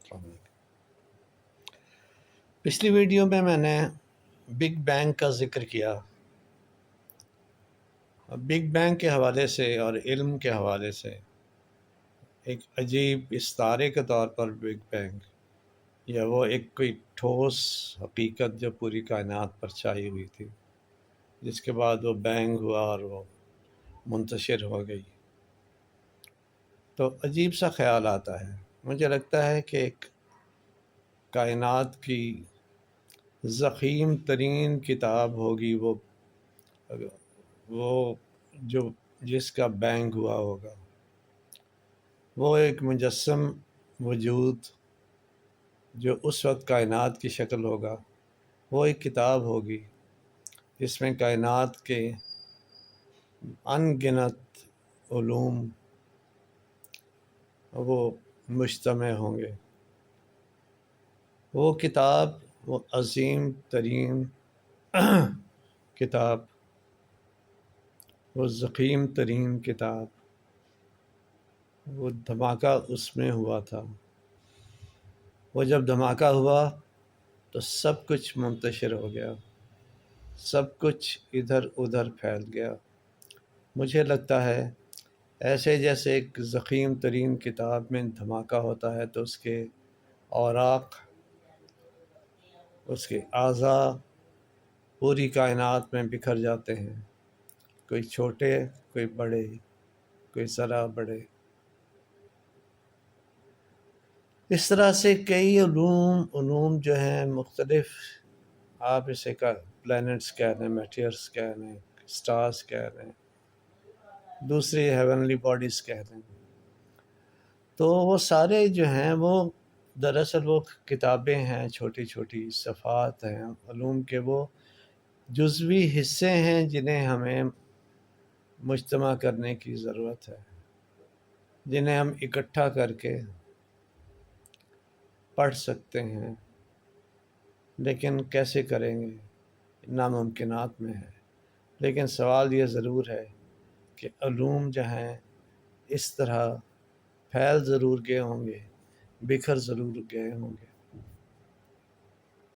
السلام علیکم۔ پچھلی ویڈیو میں نے بگ بینگ کا ذکر کیا۔ بگ بینگ کے حوالے سے اور علم کے حوالے سے ایک عجیب استعارے کے طور پر بگ بینگ یا وہ ایک کوئی ٹھوس حقیقت جو پوری کائنات پر چھائی ہوئی تھی، جس کے بعد وہ بینگ ہوا اور وہ منتشر ہو گئی، تو عجیب سا خیال آتا ہے۔ مجھے لگتا ہے کہ ایک کائنات کی ضخیم ترین کتاب ہوگی وہ جو جس کا بینگ ہوا ہوگا، وہ ایک مجسم وجود جو اس وقت کائنات کی شکل ہوگا، وہ ایک کتاب ہوگی جس میں کائنات کے ان گنت علوم وہ مجتمع ہوں گے۔ وہ کتاب، وہ عظیم ترین کتاب، وہ ضخیم ترین کتاب، وہ دھماکہ اس میں ہوا تھا۔ وہ جب دھماکہ ہوا تو سب کچھ منتشر ہو گیا، سب کچھ ادھر ادھر پھیل گیا۔ مجھے لگتا ہے ایسے جیسے ایک ضخیم ترین کتاب میں دھماکہ ہوتا ہے تو اس کے اوراق، اس کے اعضاء پوری کائنات میں بکھر جاتے ہیں، کوئی چھوٹے، کوئی بڑے، کوئی ذرا بڑے۔ اس طرح سے کئی علوم جو ہیں مختلف، آپ اسے پلینٹس کہہ لیں، میٹیئرس کہہ لیں، سٹارز کہہ لیں، دوسری ہیونلی باڈیز کہہ لیں، تو وہ سارے جو ہیں وہ دراصل وہ کتابیں ہیں، چھوٹی چھوٹی صفحات ہیں علوم کے، وہ جزوی حصے ہیں جنہیں ہمیں مجتمع کرنے کی ضرورت ہے، جنہیں ہم اکٹھا کر کے پڑھ سکتے ہیں، لیکن کیسے کریں گے؟ ناممکنات میں ہے۔ لیکن سوال یہ ضرور ہے کہ علوم جو ہیں اس طرح پھیل ضرور گئے ہوں گے، بکھر ضرور گئے ہوں گے۔